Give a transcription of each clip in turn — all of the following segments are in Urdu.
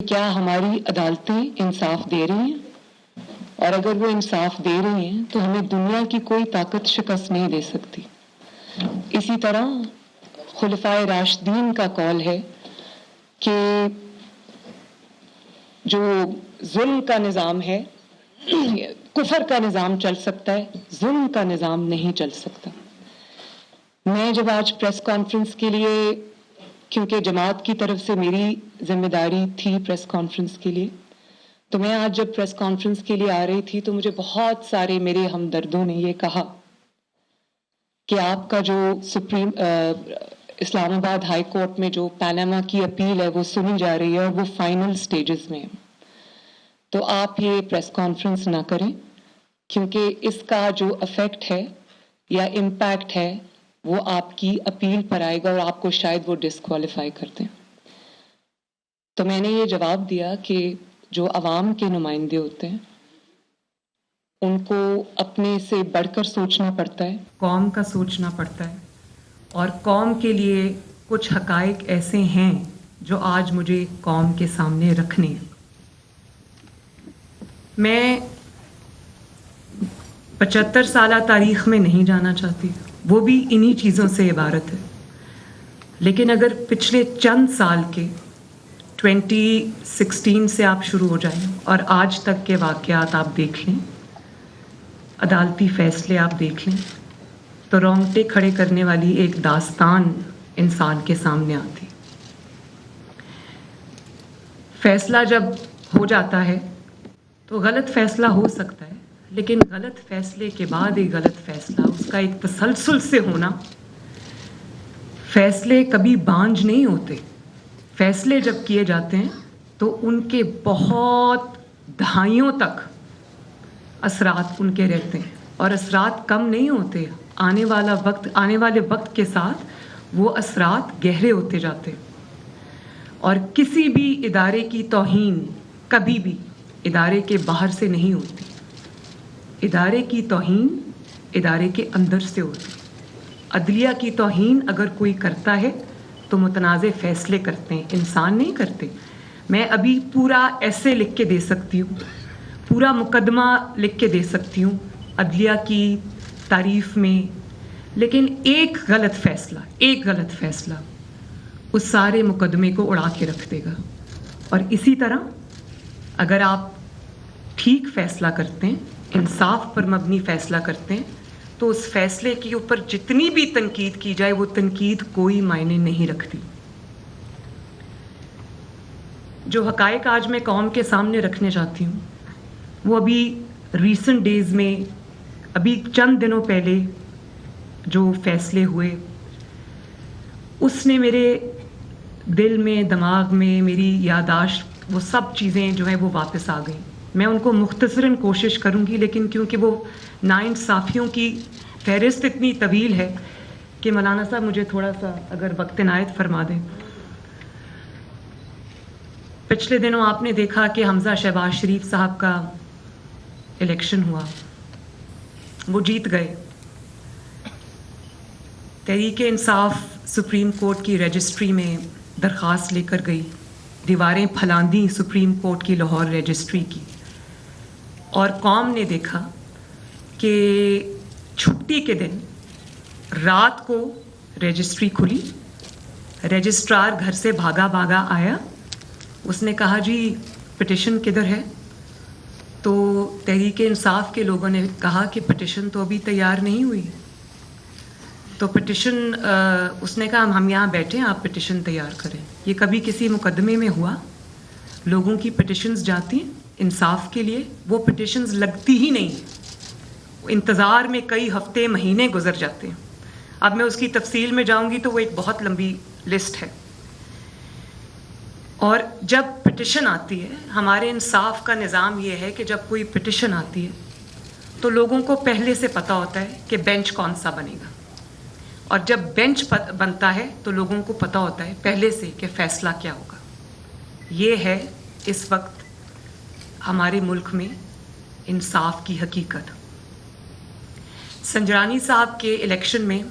کیا ہماری عدالتیں انصاف دے رہی ہیں؟ اور اگر وہ انصاف دے رہی ہیں تو ہمیں دنیا کی کوئی طاقت شکست نہیں دے سکتی۔ اسی طرح خلفائے راشدین کا قول ہے کہ جو ظلم کا نظام ہے، کفر کا نظام چل سکتا ہے، ظلم کا نظام نہیں چل سکتا۔ میں جب آج پریس کانفرنس کے لیے، کیونکہ جماعت کی طرف سے میری ذمہ داری تھی پریس کانفرنس کے لیے، تو میں آج جب پریس کانفرنس کے لیے آ رہی تھی تو مجھے بہت سارے میرے ہمدردوں نے یہ کہا کہ آپ کا جو اسلام آباد ہائی کورٹ میں جو پاناما کی اپیل ہے وہ سنی جا رہی ہے اور وہ فائنل سٹیجز میں ہے، تو آپ یہ پریس کانفرنس نہ کریں، کیونکہ اس کا جو افیکٹ ہے یا امپیکٹ ہے وہ آپ کی اپیل پر آئے گا اور آپ کو شاید وہ ڈسکوالیفائی کر دیں۔ تو میں نے یہ جواب دیا کہ جو عوام کے نمائندے ہوتے ہیں ان کو اپنے سے بڑھ کر سوچنا پڑتا ہے، قوم کا سوچنا پڑتا ہے، اور قوم کے لیے کچھ حقائق ایسے ہیں جو آج مجھے قوم کے سامنے رکھنے ہیں۔ میں 75 سالہ تاریخ میں نہیں جانا چاہتی، وہ بھی انہی چیزوں سے عبارت ہے، لیکن اگر پچھلے چند سال کے 2016 سے آپ شروع ہو جائیں اور آج تک کے واقعات آپ دیکھ لیں، عدالتی فیصلے آپ دیکھ لیں، تو رونگٹے کھڑے کرنے والی ایک داستان انسان کے سامنے آتی۔ فیصلہ جب ہو جاتا ہے تو غلط فیصلہ ہو سکتا ہے، لیکن غلط فیصلے کے بعد ایک غلط فیصلہ، اس کا ایک تسلسل سے ہونا، فیصلے کبھی بانجھ نہیں ہوتے۔ فیصلے جب کیے جاتے ہیں تو ان کے بہت دہائیوں تک اثرات ان کے رہتے ہیں، اور اثرات کم نہیں ہوتے، آنے والے وقت کے ساتھ وہ اثرات گہرے ہوتے جاتے ہیں۔ اور کسی بھی ادارے کی توہین کبھی بھی ادارے کے باہر سے نہیں ہوتی، ادارے کی توہین ادارے کے اندر سے ہوتی۔ عدلیہ کی توہین اگر کوئی کرتا ہے تو متنازع فیصلے کرتے ہیں، انسان نہیں کرتے۔ میں ابھی پورا ایسے لکھ کے دے سکتی ہوں، پورا مقدمہ لکھ کے دے سکتی ہوں عدلیہ کی تعریف میں، لیکن ایک غلط فیصلہ اس سارے مقدمے کو اڑا کے رکھ دے گا۔ اور اسی طرح اگر آپ ٹھیک فیصلہ کرتے ہیں، انصاف پر مبنی فیصلہ کرتے ہیں، تو اس فیصلے کے اوپر جتنی بھی تنقید کی جائے وہ تنقید کوئی معنی نہیں رکھتی۔ جو حقائق آج میں قوم کے سامنے رکھنے چاہتی ہوں وہ ابھی ریسنٹ ڈیز میں، ابھی چند دنوں پہلے جو فیصلے ہوئے، اس نے میرے دل میں، دماغ میں، میری یادداشت، وہ سب چیزیں جو ہیں وہ واپس آ گئیں۔ میں ان کو مختصراً کوشش کروں گی، لیکن کیونکہ وہ ناانصافیوں کی فہرست اتنی طویل ہے کہ مولانا صاحب مجھے تھوڑا سا اگر وقت عنایت فرما دیں۔ پچھلے دنوں آپ نے دیکھا کہ حمزہ شہباز شریف صاحب کا الیکشن ہوا، وہ جیت گئے۔ تحریک انصاف سپریم کورٹ کی رجسٹری میں درخواست لے کر گئی، دیواریں پھلاندیں سپریم کورٹ کی لاہور رجسٹری کی، اور قوم نے دیکھا کہ چھٹی کے دن رات کو رجسٹری کھلی، رجسٹرار گھر سے بھاگا آیا، اس نے کہا جی پٹیشن کدھر ہے؟ تو تحریک انصاف کے لوگوں نے کہا کہ پٹیشن تو ابھی تیار نہیں ہوئی۔ تو پٹیشن، اس نے کہا ہم یہاں بیٹھے ہیں، آپ پٹیشن تیار کریں۔ یہ کبھی کسی مقدمے میں ہوا؟ لوگوں کی پٹیشنز جاتی ہیں انصاف کے لیے، وہ پٹیشنز لگتی ہی نہیں، انتظار میں کئی ہفتے مہینے گزر جاتے ہیں۔ اب میں اس کی تفصیل میں جاؤں گی تو وہ ایک بہت لمبی لسٹ ہے۔ اور جب پٹیشن آتی ہے، ہمارے انصاف کا نظام یہ ہے کہ جب کوئی پٹیشن آتی ہے تو لوگوں کو پہلے سے پتہ ہوتا ہے کہ بینچ کون سا بنے گا، اور جب بینچ بنتا ہے تو لوگوں کو پتہ ہوتا ہے پہلے سے کہ فیصلہ کیا ہوگا۔ یہ ہے اس وقت ہمارے ملک میں انصاف کی حقیقت۔ سنجرانی صاحب کے الیکشن میں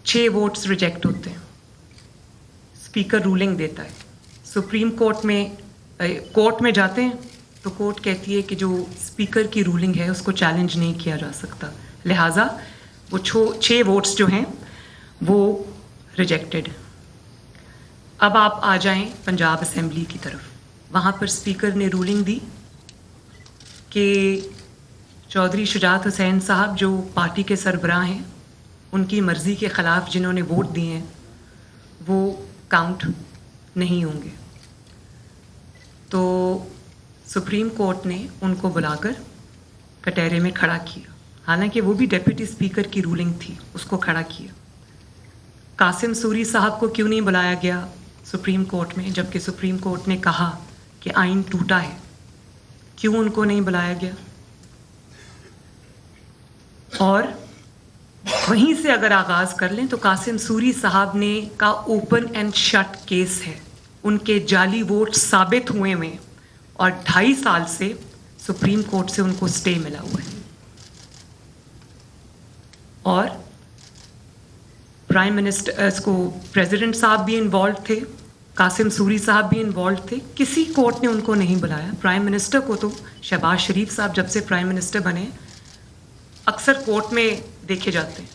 6 ووٹس ریجیکٹ ہوتے ہیں، اسپیکر رولنگ دیتا ہے سپریم کورٹ میں جاتے ہیں تو کورٹ کہتی ہے کہ جو اسپیکر کی رولنگ ہے اس کو چیلنج نہیں کیا جا سکتا، لہٰذا وہ 6 ووٹس جو ہیں وہ ریجیکٹڈ۔ اب آپ آ جائیں پنجاب اسمبلی کی طرف، وہاں پر اسپیکر نے رولنگ دی کہ چودھری شجاعت حسین صاحب جو پارٹی کے سربراہ ہیں، ان کی مرضی کے خلاف جنہوں نے ووٹ دیے ہیں وہ کاؤنٹ نہیں ہوں گے۔ تو سپریم کورٹ نے ان کو بلا کر کٹہرے میں کھڑا کیا، حالانکہ وہ بھی ڈیپٹی اسپیکر کی رولنگ تھی، اس کو کھڑا کیا۔ قاسم سوری صاحب کو کیوں نہیں بلایا گیا سپریم کورٹ میں، جبکہ سپریم کورٹ نے کہا کہ آئین ٹوٹا ہے؟ کیوں ان کو نہیں بلایا گیا؟ اور وہیں سے اگر آغاز کر لیں تو قاسم سوری صاحب نے کا اوپن اینڈ شٹ کیس ہے، ان کے جعلی ووٹ ثابت ہوئے ہوئے، اور 2.5 سال سے سپریم کورٹ سے ان کو سٹے ملا ہوا ہے۔ اور پرائم منسٹر پریزیڈنٹ صاحب بھی انوالو تھے، قاسم سوری صاحب بھی انوالو تھے، کسی کورٹ نے ان کو نہیں بلایا۔ پرائم منسٹر کو تو شہباز شریف صاحب جب سے پرائم منسٹر بنے اکثر کورٹ میں دیکھے جاتے ہیں،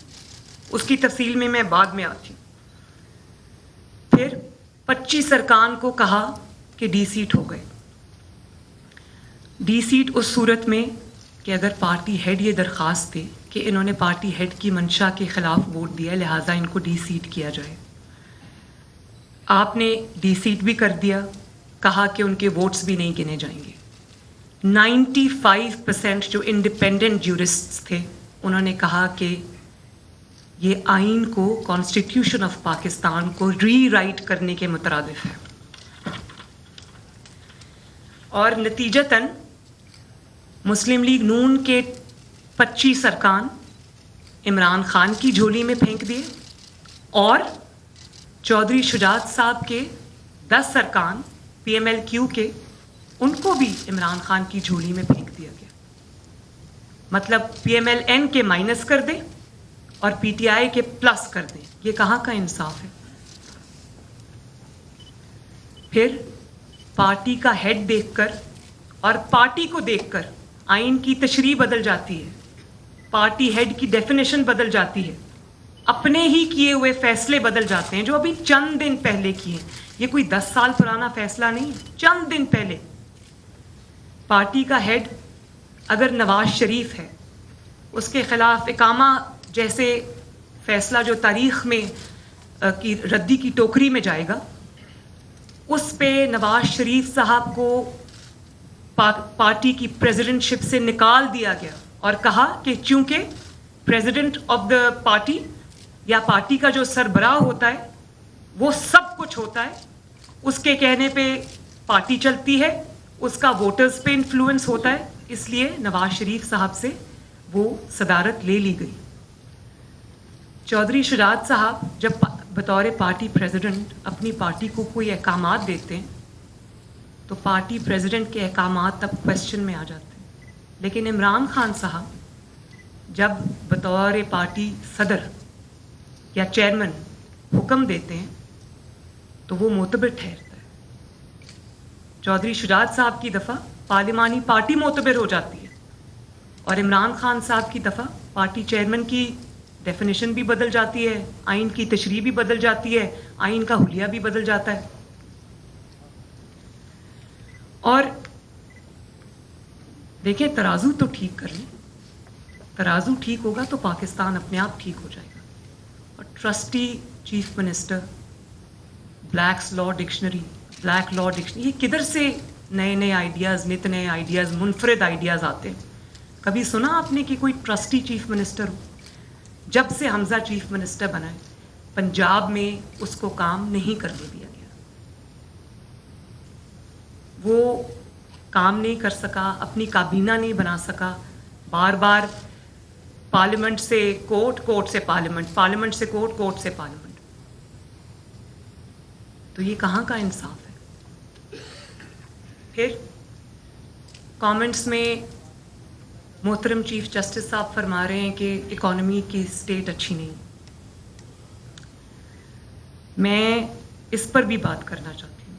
اس کی تفصیل میں بعد میں آتی ہوں۔ پھر 25 ارکان کو کہا کہ ڈی سیٹ ہو گئے۔ ڈی سیٹ اس صورت میں کہ اگر پارٹی ہیڈ یہ درخواست دے کہ انہوں نے پارٹی ہیڈ کی منشا کے خلاف ووٹ دیا، لہٰذا ان کو ڈی سیٹ کیا جائے۔ آپ نے ڈی سیٹ بھی کر دیا، کہا کہ ان کے ووٹس بھی نہیں گنے جائیں گے۔ 95% جو انڈیپینڈنٹ جیورسٹس تھے انہوں نے کہا کہ یہ آئین کو، کانسٹیٹیوشن آف پاکستان کو ری رائٹ کرنے کے مترادف ہے۔ اور نتیجتاً مسلم لیگ نون کے 25 ارکان عمران خان کی جھولی میں پھینک دیے، اور چودھری شجاعت صاحب کے 10 ارکان پی ایم ایل کیو کے، ان کو بھی عمران خان کی جھولی میں پھینک دیا گیا۔ مطلب پی ایم ایل این کے مائنس کر دیں اور پی ٹی آئی کے پلس کر دیں، یہ کہاں کا انصاف ہے؟ پھر پارٹی کا ہیڈ دیکھ کر اور پارٹی کو دیکھ کر آئین کی تشریح بدل جاتی ہے، پارٹی ہیڈ کی ڈیفینیشن بدل جاتی ہے، اپنے ہی کیے ہوئے فیصلے بدل جاتے ہیں جو ابھی چند دن پہلے کیے۔ یہ کوئی 10 سال پرانا فیصلہ نہیں، چند دن پہلے پارٹی کا ہیڈ اگر نواز شریف ہے، اس کے خلاف اقامہ جیسے فیصلہ جو تاریخ میں کی ردی کی ٹوکری میں جائے گا، اس پہ نواز شریف صاحب کو پارٹی کی پریزیڈنٹ شپ سے نکال دیا گیا اور کہا کہ چونکہ پریزیڈنٹ آف دا پارٹی یا پارٹی کا جو سربراہ ہوتا ہے وہ سب کچھ ہوتا ہے، اس کے کہنے پہ پارٹی چلتی ہے، اس کا ووٹرز پہ انفلوئنس ہوتا ہے، اس لیے نواز شریف صاحب سے وہ صدارت لے لی گئی۔ چودھری شجاعت صاحب جب بطور پارٹی پریزیڈنٹ اپنی پارٹی کو کوئی احکامات دیتے ہیں تو پارٹی پریزیڈنٹ کے احکامات تب کوشچن میں آ جاتے ہیں، لیکن عمران خان صاحب جب بطور پارٹی صدر یا چیئرمین حکم دیتے ہیں تو وہ معتبر ٹھہرتا ہے۔ چودھری شجاعت صاحب کی دفعہ پارلیمانی پارٹی معتبر ہو جاتی ہے، اور عمران خان صاحب کی دفعہ پارٹی چیئرمین کی ڈیفینیشن بھی بدل جاتی ہے، آئین کی تشریح بھی بدل جاتی ہے، آئین کا حلیہ بھی بدل جاتا ہے۔ اور دیکھیں، ترازو تو ٹھیک کر لیں، ترازو ٹھیک ہوگا تو پاکستان اپنے آپ ٹھیک ہو جائے گا۔ اور ٹرسٹی چیف منسٹر، بلیکس لا ڈکشنری، بلیک لا ڈکشنری، یہ کدھر سے نئے نئے آئیڈیاز، نت نئے آئیڈیاز، منفرد آئیڈیاز آتے ہیں؟ کبھی سنا آپ نے کہ کوئی ٹرسٹی چیف منسٹر ہو؟ جب سے حمزہ چیف منسٹر بنا ہے پنجاب میں اس کو کام نہیں کرنے دیا گیا، وہ کام نہیں کر سکا، اپنی کابینہ نہیں بنا سکا، بار بار پارلیمنٹ سے کورٹ، کورٹ سے پارلیمنٹ، پارلیمنٹ سے کورٹ، کورٹ سے پارلیمنٹ۔ تو یہ کہاں کا انصاف ہے؟ پھر کامنٹس میں محترم چیف جسٹس صاحب فرما رہے ہیں کہ اکانومی کی سٹیٹ اچھی نہیں۔ میں اس پر بھی بات کرنا چاہتی ہوں۔